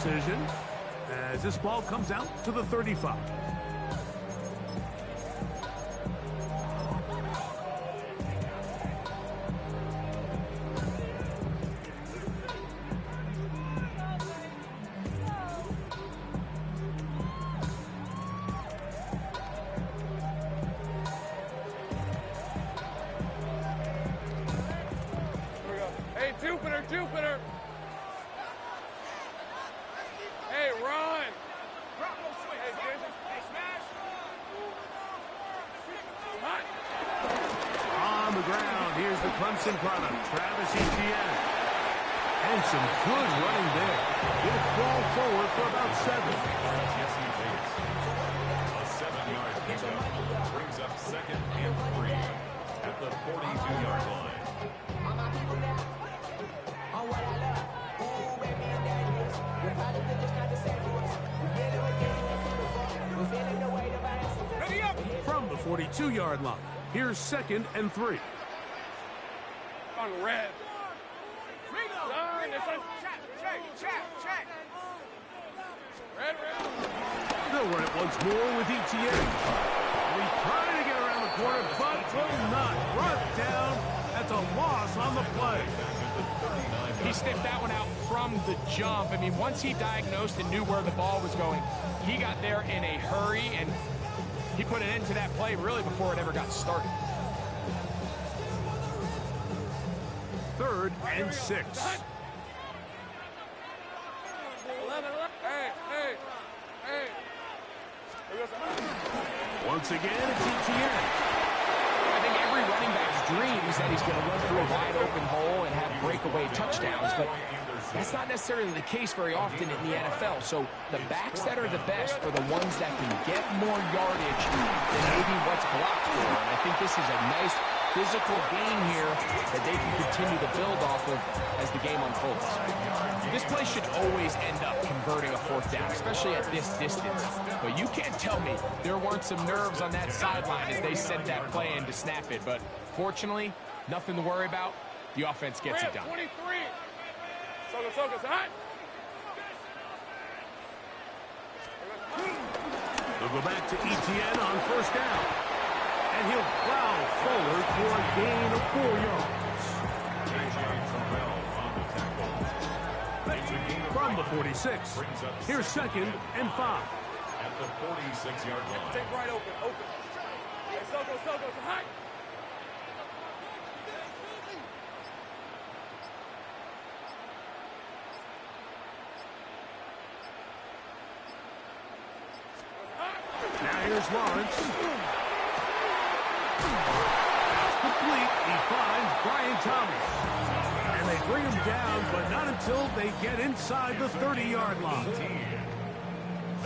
decision as this ball comes out to the 35. Jupiter! Hey, run! Hey, smash! On the ground, here's the Clemson product, Travis Etienne. And some good running there. He'll fall forward for about 7. Yes, he takes a 7-yard pickup. Brings up 2nd and 3 at the 42-yard line. From the 42-yard line, here's 2nd and 3. On red. Check. Red. They'll run it once more with Etienne. He's trying to get around the corner, but will not. Brought down. That's a loss on the play. He sniffed that one out from the jump. I mean, once he diagnosed and knew where the ball was going, he got there in a hurry, and he put an end to that play really before it ever got started. 3rd and 6. Hey. Once again, it's Etienne. I think every running back's dream is that he's going to run through a wide open hole and have breakaway touchdowns, but that's not necessarily the case very often in the NFL. So the backs that are the best are the ones that can get more yardage than maybe what's blocked for. And I think this is a nice physical game here that they can continue to build off of as the game unfolds. This play should always end up converting a 4th down, especially at this distance. But you can't tell me there weren't some nerves on that sideline as they sent that play in to snap it. But fortunately, nothing to worry about. The offense gets it done. 23. Soga's hot. They'll go back to Etienne on 1st down. And he'll plow forward for a gain of 4 yards. From the 46, here's 2nd and 5. At the 46-yard line. Take right open. Hey, Soga's hot. Now here's Lawrence. Complete. He finds Brian Thomas. And they bring him down, but not until they get inside the 30-yard line.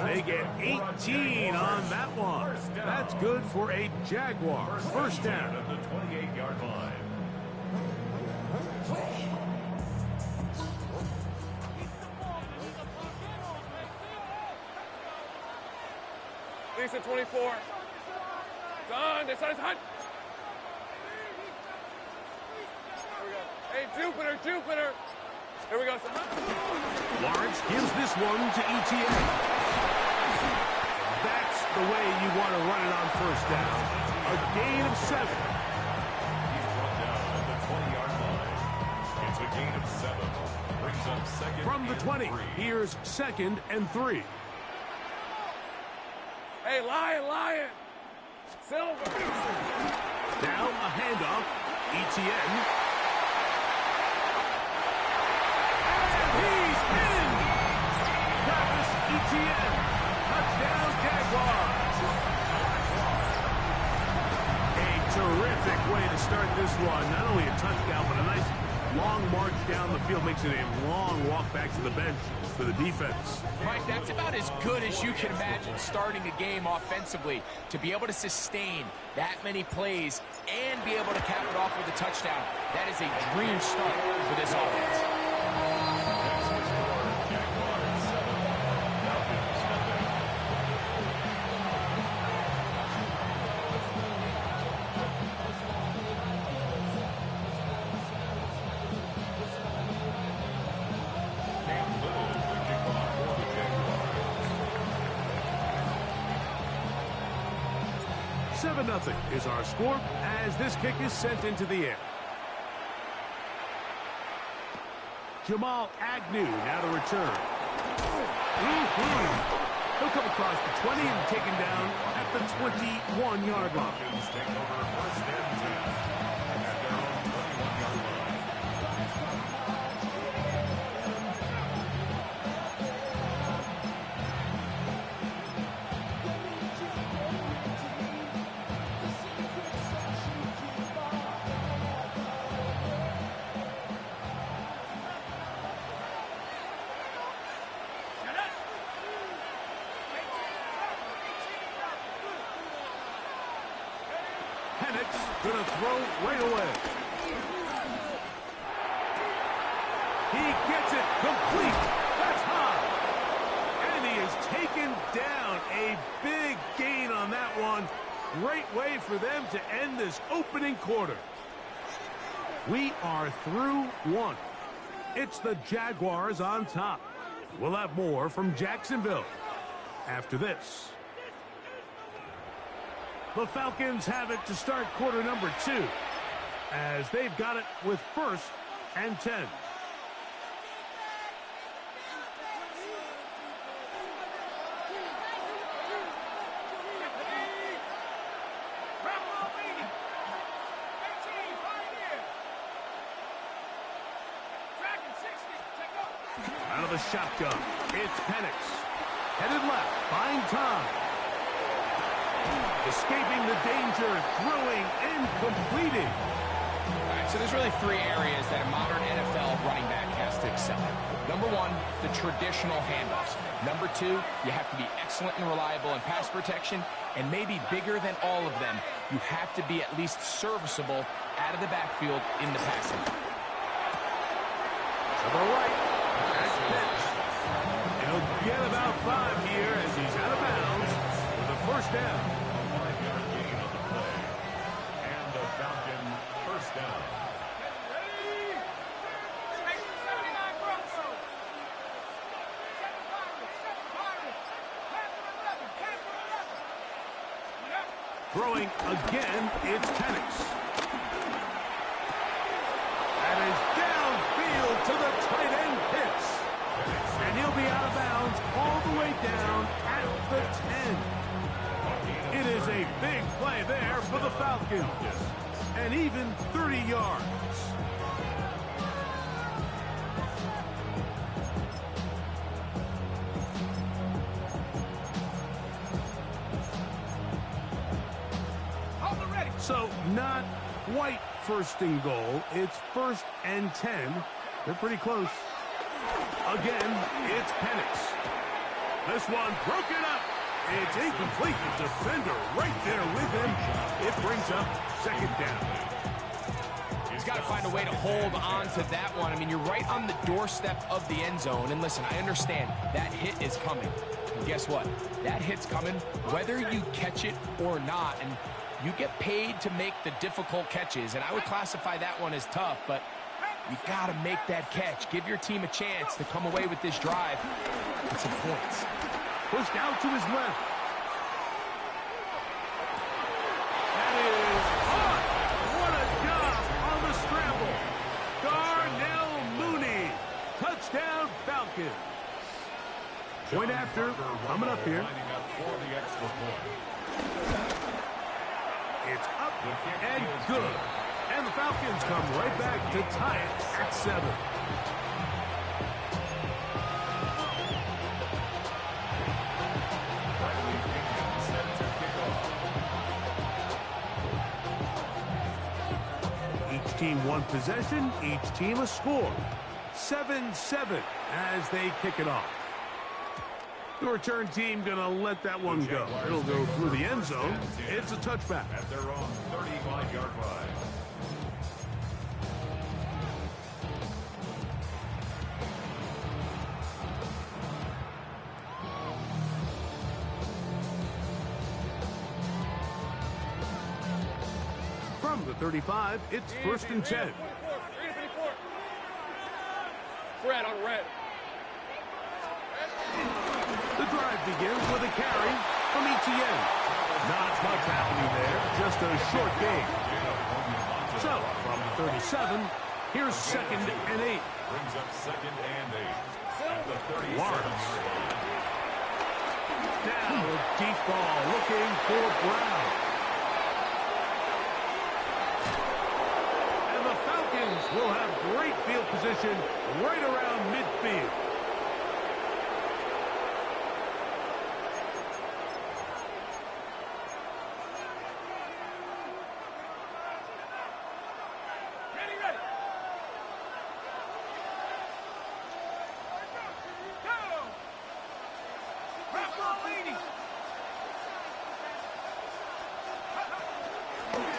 They get 18 on that one. That's good for a Jaguar. 1st down. At the 28-yard line. Decent 24. Done. This side's hot. Here we go. Hey, Jupiter. Here we go. Lawrence gives this one to Etienne. That's the way you want to run it on 1st down. A gain of 7. He's brought down at the 20-yard line. It's a gain of 7. Brings up 2nd From the 20, 3. here's 2nd and 3. Hey, Lion. Silver. Now a handoff. Etienne. And he's in! Travis Etienne. Touchdown, Jaguars. A terrific way to start this one. Not only a touchdown, but a nice long march down the field. Makes it a long walk back to the bench for the defense. Mike, that's about as good as you can imagine starting a game offensively. To be able to sustain that many plays and be able to cap it off with a touchdown, that is a dream start for this offense. 7-0 is our score as this kick is sent into the air. Jamal Agnew now to return. He'll come across the 20 and taken down at the 21-yard line. Take over first and 10 at their own 21-yard line. Gonna throw right away. He gets it complete. That's high. And he is taken down. A big gain on that one. Great way for them to end this opening quarter. We are through one. It's the Jaguars on top. We'll have more from Jacksonville after this. The Falcons have it to start quarter number 2 as they've got it with 1st and 10. Out of the shotgun, it's Penix. Headed left, buying time. Escaping the danger, throwing and completing. All right, so there's really 3 areas that a modern NFL running back has to excel at. Number 1, the traditional handoffs. Number 2, you have to be excellent and reliable in pass protection, and maybe bigger than all of them, you have to be at least serviceable out of the backfield in the passing. To the right, that's Pitts. He'll get about 5 here as he's out of bounds with a first down. First down. Throwing again, it's Penix. That is downfield to the tight end Pitts. And he'll be out of bounds all the way down at the 10. It is a big play there for the Falcons. And even 30 yards. So not quite 1st and goal. It's 1st and 10. They're pretty close. Again, it's Penix. This one broken up. It's incomplete. The defender right there with him. It brings up 2nd down. He's got to find a way to hold on to that one. I mean, you're right on the doorstep of the end zone. And listen, I understand that hit is coming. And guess what? That hit's coming whether you catch it or not. And you get paid to make the difficult catches. And I would classify that one as tough, but you got to make that catch. Give your team a chance to come away with this drive with some points. Pushed out to his left. That is caught. What a job on the scramble. Darnell Mooney. Touchdown Falcons. Point after coming up here. It's up and good. And the Falcons come right back to tie it at 7. Each team one possession, each team a score. 7-7 as they kick it off. The return team gonna let that one go. It'll go through the end zone. It's a touchback. At their own 35-yard line. From the 35, it's 1st and 10. Red on red. The drive begins with a carry from ETN. Not much happening there, just a short game. So, from the 37, here's 2nd and 8. Brings up 2nd and 8. At the 37-yard line. Now a deep ball looking for Brown. And the Falcons will have great field position right around midfield.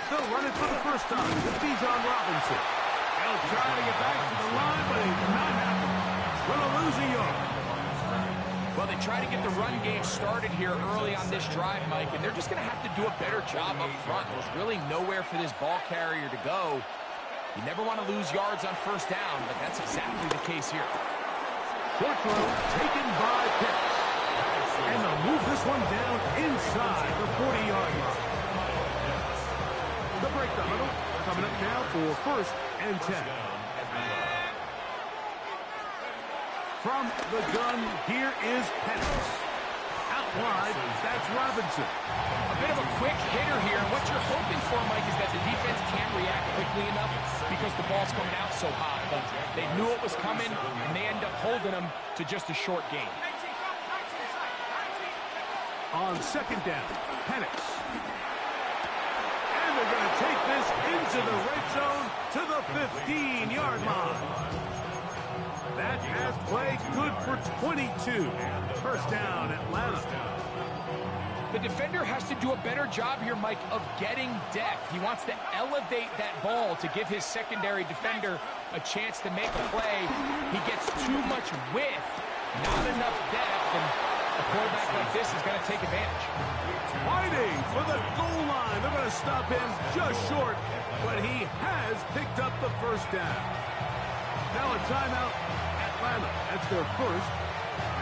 They'll run it for the first time with Bijan Robinson. They'll try to get back to the line, but it's not happening. Going to lose a yard. Well, they try to get the run game started here early on this drive, Mike, and they're just going to have to do a better job up front. There's really nowhere for this ball carrier to go. You never want to lose yards on first down, but that's exactly the case here. Short throw taken by Pitts. And they'll move this one down inside the 40-yard line. They'll break the huddle. Coming up now for 1st and 10. From the gun, here is Pettis. Out wide, that's Robinson. A bit of a quick hitter here. What you're hoping for, Mike, is that the defense can't react quickly enough because the ball's coming out so high. But they knew it was coming, and they end up holding them to just a short gain. On 2nd down, Penix. And they're going to take this into the red zone to the 15-yard line. That pass play good for 22. First down, Atlanta. The defender has to do a better job here, Mike, of getting depth. He wants to elevate that ball to give his secondary defender a chance to make a play. He gets too much width, not enough depth, and a quarterback like this is going to take advantage. Fighting for the goal line. They're going to stop him just short, but he has picked up the first down. Now a timeout, Atlanta. That's their first,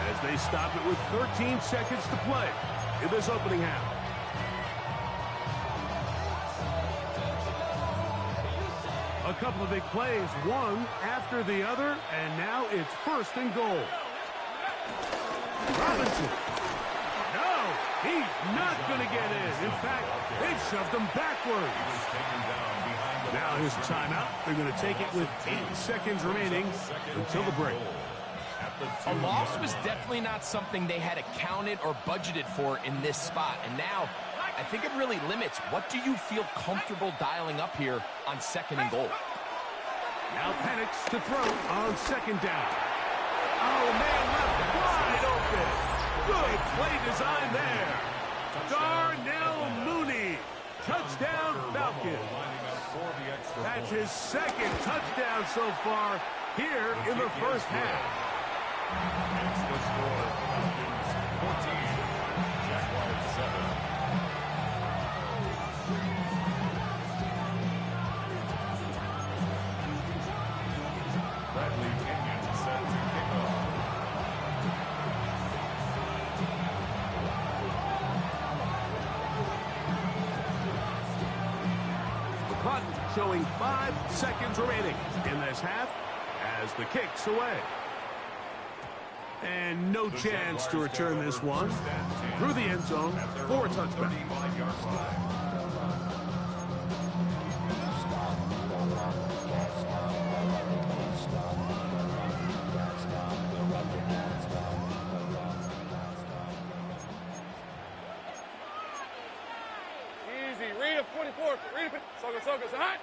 as they stop it with 13 seconds to play in this opening half. A couple of big plays, one after the other, and now it's 1st and goal. Robinson. No, he's not going to get in. In fact, they've shoved him backwards. Now here's a timeout. They're going to take it with 8 seconds remaining until the break. A loss was definitely not something they had accounted or budgeted for in this spot. And now, I think it really limits what do you feel comfortable dialing up here on 2nd and goal. Now Penix to throw on 2nd down. Oh, man, left wide open. Good play design there. Darnell Mooney. Touchdown, Falcons. That's his 2nd touchdown so far here in the first half. It's the score. Falcons 14. Jaguars 7. Bradley Kenyon set to kick off. The clock showing 5 seconds remaining in this half as the kick's away. And no chance to return this one through the end zone for a touchback. Easy. Read a 24. Read a Soga. Hot.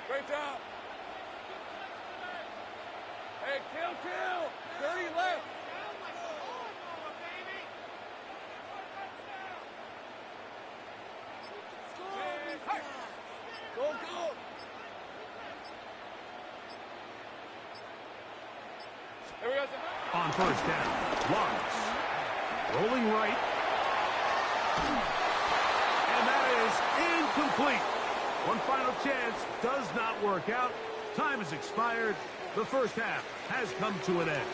Great job. Hey, kill. 30 left. Go. There we go. On 1st down, Lawrence. Rolling right. And that is incomplete. One final chance does not work out. Time has expired. The first half has come to an end.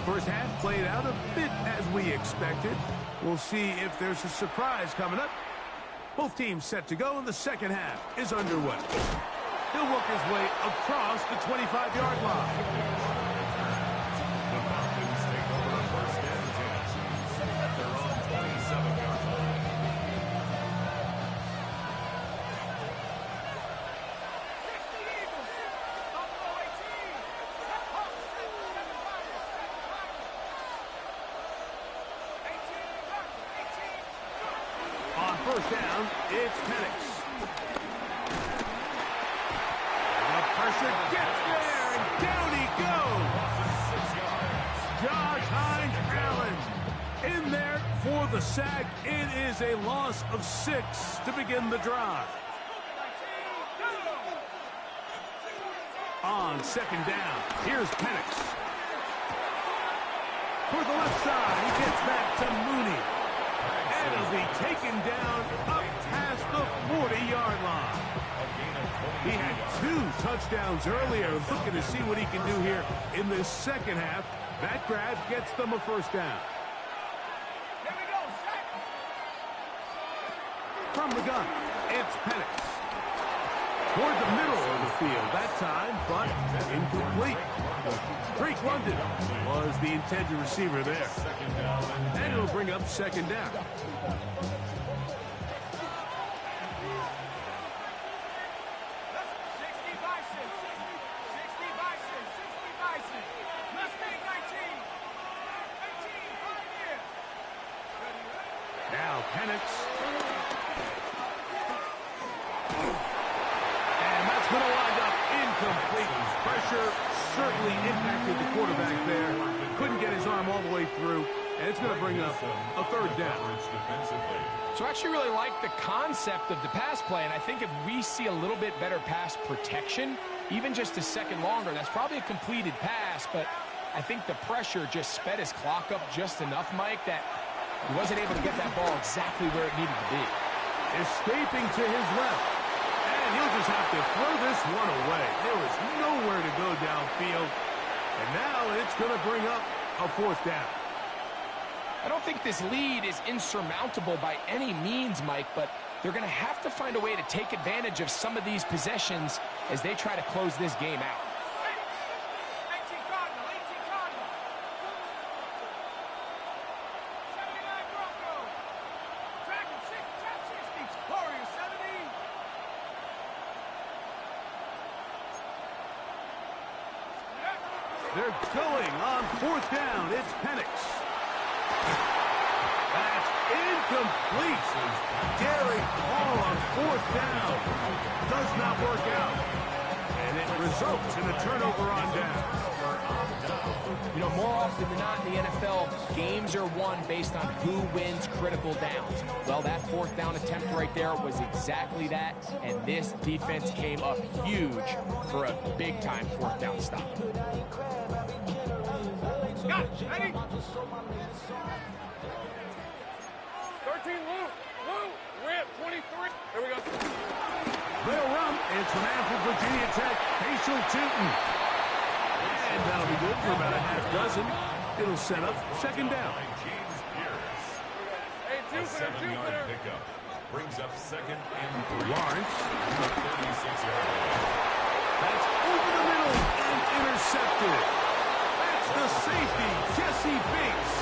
First half played out a bit as we expected. We'll see if there's a surprise coming up. Both teams set to go, and the second half is underway. He'll work his way across the 25-yard line. The Falcons take over a first and 10 at their own 27-yard line. On first down, it's Penix. The pressure gets there, and down he goes. 6 yards. Josh Hines Allen in there for the sack. It is a loss of 6 to begin the drive. On second down, here's Penix. For the left side, he gets that to Mooney. And he'll be taken down up past the 40-yard line. He had 2 touchdowns earlier. Looking to see what he can do here in this second half. That grab gets them a first down. Here we go, sack. From the gun, it's Penix. Toward the middle of the field that time, but incomplete. Drake London was the intended receiver there. And it'll bring up second down. Now Penix. And that's going to wind up incomplete. Pressure certainly impacted the quarterback there. Couldn't get his arm all the way through. And it's going to bring up a third down. So I actually really like the concept of the pass play, and I think if we see a little bit better pass protection, even just a second longer, that's probably a completed pass, but I think the pressure just sped his clock up just enough, Mike, that he wasn't able to get that ball exactly where it needed to be. Escaping to his left. And he'll just have to throw this one away. There was nowhere to go downfield. And now it's going to bring up a fourth down. I don't think this lead is insurmountable by any means, Mike, but they're going to have to find a way to take advantage of some of these possessions as they try to close this game out. They're going on fourth down. It's Penix. That's incomplete. Derek Hall on fourth down. Does not work out. And it results in a turnover on down. You know, more often than not in the NFL, games are won based on who wins critical downs. Well, that fourth down attempt right there was exactly that, and this defense came up huge for a big-time fourth down stop. Got it. Ready? 13, Lou. We're at 23. Here we go. They'll run. It's an man from Virginia Tech, Facial Tootin. And that'll be good for about a half dozen. It'll set up second down. Hey, A 7-yard pickup brings up second and 3. Lawrence. The 36-yard line. That's over the middle and intercepted. That's the safety, Jesse Bates.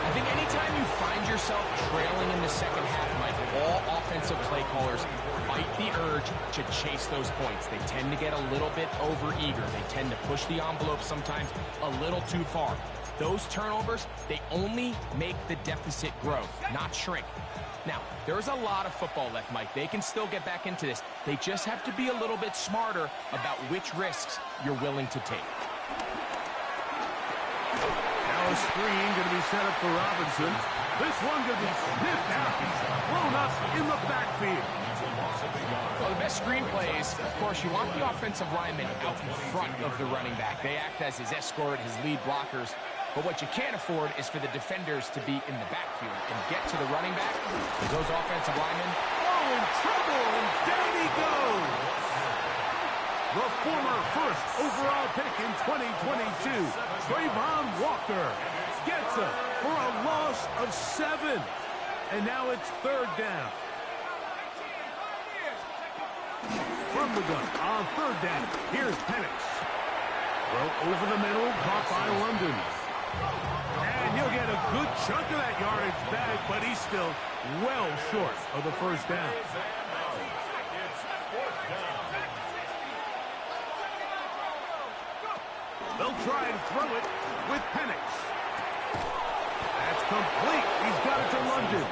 I think anytime you find yourself trailing in the second half, Mike, all offensive play callers fight the urge to chase those points. They tend to get a little bit overeager. They tend to push the envelope sometimes a little too far. Those turnovers, they only make the deficit grow, not shrink. Now, there's a lot of football left, Mike. They can still get back into this. They just have to be a little bit smarter about which risks you're willing to take. Now a screen going to be set up for Robinson. This one going to be sniffed out, blown up in the backfield. Well, the best screenplays, of course, you want the offensive lineman out in front of the running back. They act as his escort, his lead blockers. But what you can't afford is for the defenders to be in the backfield and get to the running back. Because those offensive linemen... Oh, in trouble, and down he goes. The former first overall pick in 2022, Trayvon Walker, gets it for a loss of 7. And now it's 3rd down. From the gun on 3rd down, here's Penix. Throw over the middle, caught by London. And he'll get a good chunk of that yardage back, but he's still well short of the 1st down. They'll try and throw it with Penix. That's complete. He's got it to London.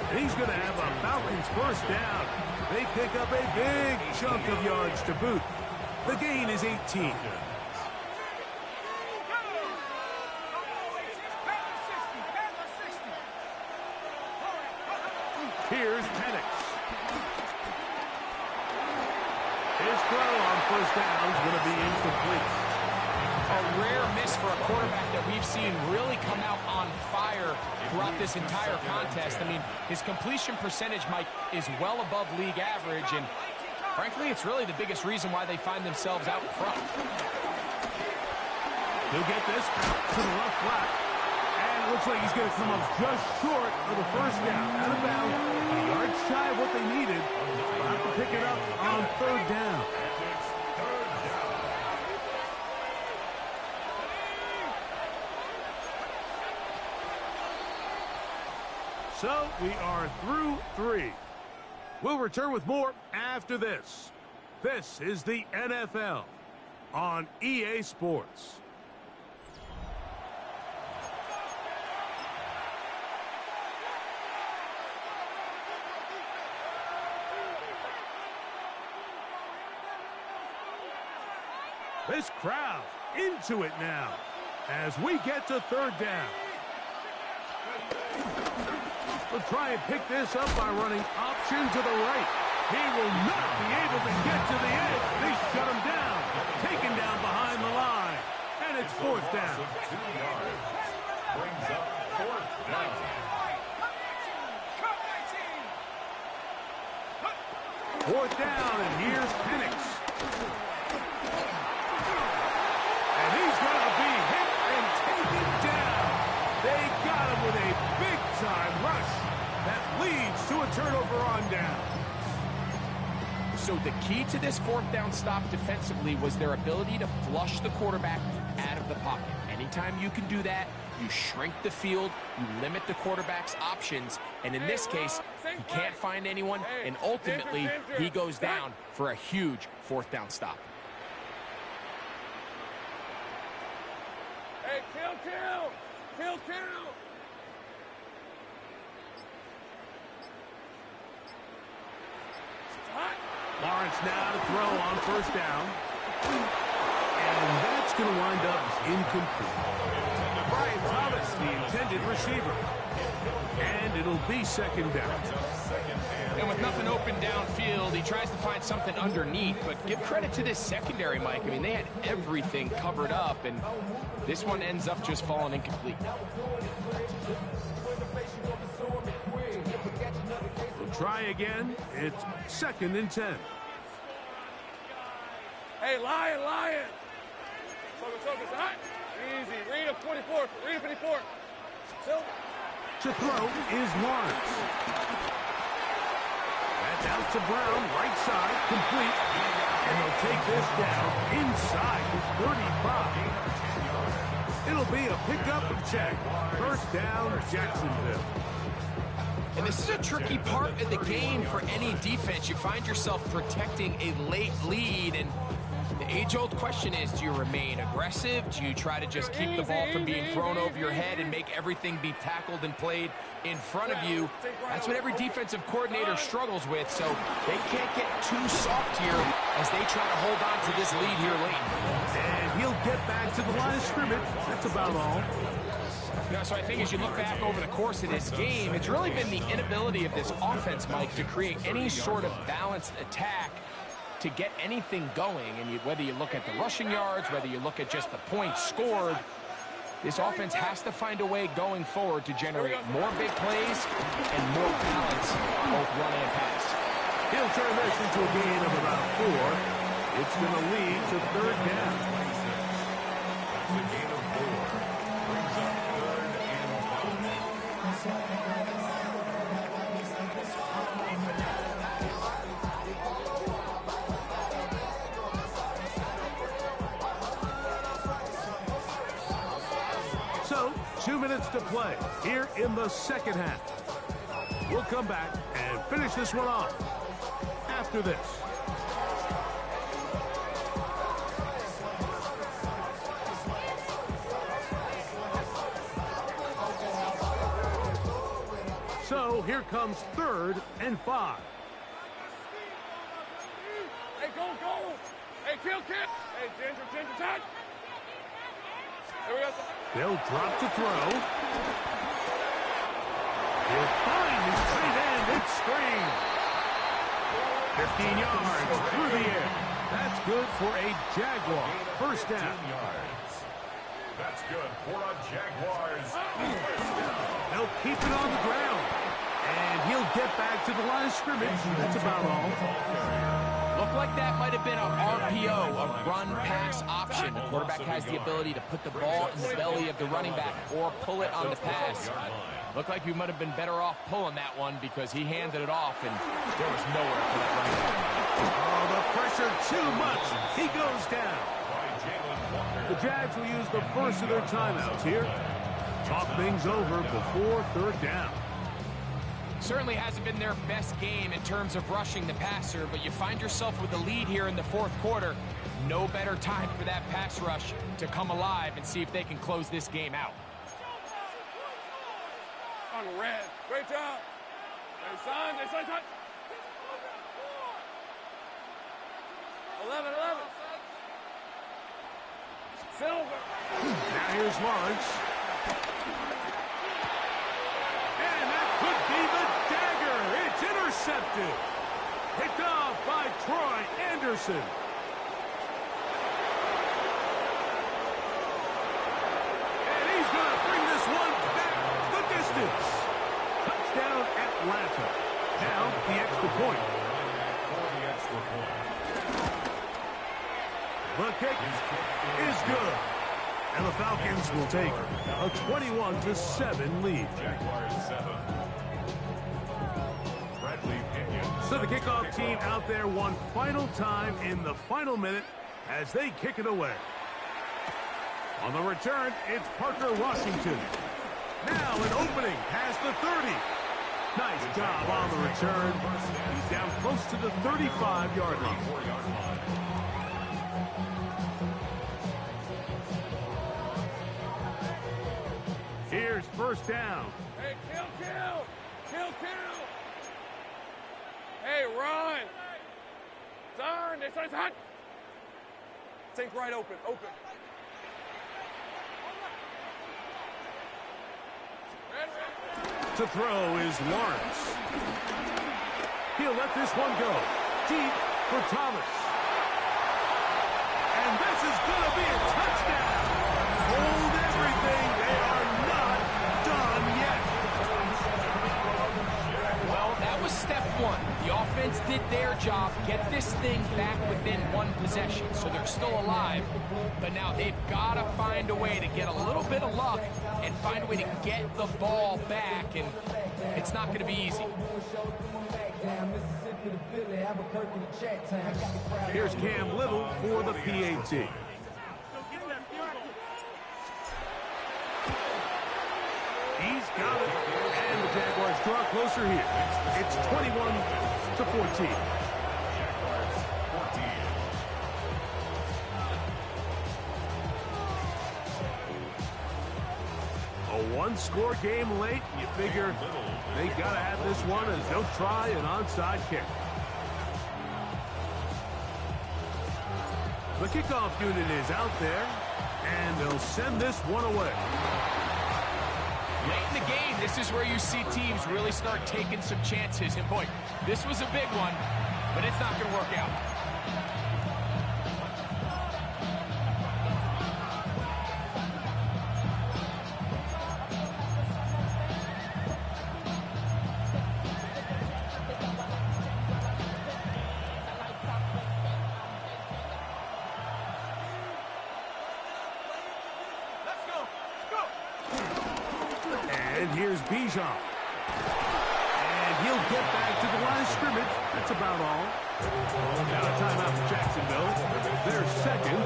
And he's going to have a Falcons 1st down. They pick up a big chunk of yards to boot. The gain is 18. Here's Penix. His throw on 1st down is going to be incomplete. A rare miss for a quarterback that we've seen really come out on fire throughout this entire contest. I mean, his completion percentage, Mike, is well above league average, and frankly, it's really the biggest reason why they find themselves out in front. He'll get this out to the left flat, and it looks like he's going to come up just short of the 1st down. Out of bounds, a yard shy of what they needed. They'll have to pick it up on 3rd down. So we are through 3. We'll return with more after this. This is the NFL on EA Sports. This crowd into it now as we get to 3rd down. We'll try and pick this up by running option to the right. He will not be able to get to the edge. They shut him down. Taken down behind the line. And it's 4th down. 2 yards. Brings up 4th down. 4th down, and here's Penix. And he's going to be hit and taken down. They got him with a big-time rush that leads to a turnover on down. So the key to this 4th down stop defensively was their ability to flush the quarterback out of the pocket. Anytime you can do that, you shrink the field, you limit the quarterback's options, and in this case, he can't find anyone, and ultimately, he goes down for a huge 4th down stop. Hey, kill! Lawrence now to throw on 1st down. And that's going to wind up incomplete. Brian Thomas, the intended receiver. And it'll be 2nd down. And with nothing open downfield, he tries to find something underneath. But give credit to this secondary, Mike. I mean, they had everything covered up, and this one ends up just falling incomplete. We'll try again. It's 2nd and 10. Hey, Lion! Focus, hot. Easy. Read up 24. Silver. To throw is Lawrence. That's out to Brown, right side, complete. And they'll take this down inside the 35. It'll be a pickup of check. 1st down, Jacksonville. And this is a tricky part of the game for any defense. You find yourself protecting a late lead, and the age-old question is, do you remain aggressive? Do you try to just keep the ball from being thrown over your head and make everything be tackled and played in front of you? That's what every defensive coordinator struggles with, so they can't get too soft here as they try to hold on to this lead here late. And he'll get back to the line of scrimmage. That's about all. So I think as you look back over the course of this game, it's really been the inability of this offense, Mike, to create any sort of balanced attack to get anything going. And whether you look at the rushing yards, whether you look at just the points scored, this offense has to find a way going forward to generate more big plays and more balance, both run and pass. He'll turn this into a gain of about 4. It's going to lead to third down. That's a gain of 4. Brings up third and 5. So, 2 minutes to play here in the second half. We'll come back and finish this one off after this. So here comes third and 5. Hey, go! Hey, kill! Hey, Ginger, touch! Here we go. They'll drop to throw. He'll find his tight end. It's screen. 15 yards through the air. That's good for a Jaguar. First down. That's good for a Jaguars. They'll keep it on the ground. And he'll get back to the line of scrimmage. That's about all. Looked like that might have been a RPO, a run-pass option. The quarterback has the ability to put the ball in the belly of the running back or pull it on the pass. Looked like you might have been better off pulling that one because he handed it off, and there was nowhere for that running back. Oh, the pressure too much. He goes down. The Jags will use the first of their timeouts here. Talk things over before third down. Certainly hasn't been their best game in terms of rushing the passer, but you find yourself with the lead here in the fourth quarter. No better time for that pass rush to come alive and see if they can close this game out. On red. Great job. Hey, son. 11. Silver. Now here's Lawrence. And that could be the dagger. It's intercepted. Picked off by Troy Anderson. And he's going to bring this one back the distance. Touchdown Atlanta. Now the extra point. The kick is good. And the Falcons will take a 21-7 lead. So the kickoff team out there one final time in the final minute as they kick it away. On the return, it's Parker Washington. Now an opening past the 30. Nice job on the return. He's down close to the 35-yard line. Here's first down. Hey, kill. Hey, run. Turn. It's hot. Think right open. To throw is Lawrence. He'll let this one go. Deep for Thomas. And this is going to be a touchdown. Hold everything. They are not done yet. Well, that was step one. The offense did their job, get this thing back within one possession, so they're still alive. But now they've got to find a way to get a little bit of luck and find a way to get the ball back, and it's not going to be easy. Here's Cam Little for the PAT. He's got it. And the Jaguars draw closer here. It's 21-14. A one-score game late. You figure they got to have this one as they'll try an onside kick. The kickoff unit is out there, and they'll send this one away. Late in the game, this is where you see teams really start taking some chances. And boy, this was a big one, but it's not going to work out. And here's Bijan. And he'll get back to the line of scrimmage. That's about all. Now a timeout for Jacksonville. Their second.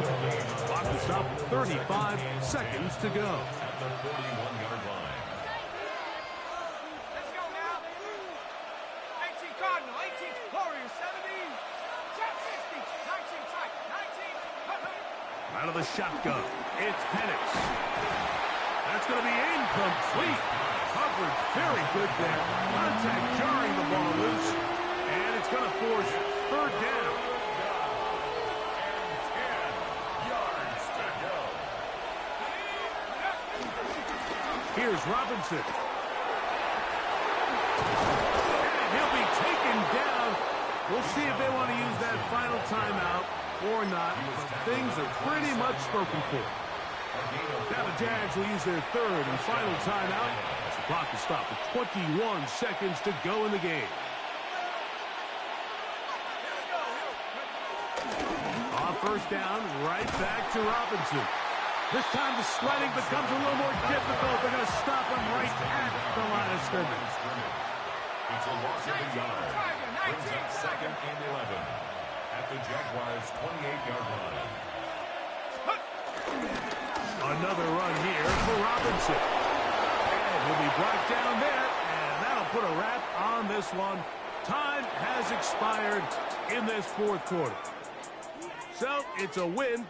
Clock to stop 35 seconds to go. At the 41-yard line. Let's go now. 18 Cardinal, 18 Warriors, 17. Jet 60, 19 tight, 19. Out of the shotgun. It's Penix. That's going to be incomplete. Coverage very good there. Contact jarring the ball loose. And it's going to force third down. And 10 yards to go. Here's Robinson. And he'll be taken down. We'll see if they want to use that final timeout or not. Things are pretty much spoken for. Now the Jags will use their third and final timeout as the clock is stopped with 21 seconds to go in the game. On first down, right back to Robinson. This time the sledding becomes a little more difficult. They're going to stop him right at the line of scrimmage. It's a loss of a yard. Brings up second and 11 at the Jaguars' 28-yard line. Another run here for Robinson. And he'll be brought down there, and that'll put a wrap on this one. Time has expired in this fourth quarter. So it's a win.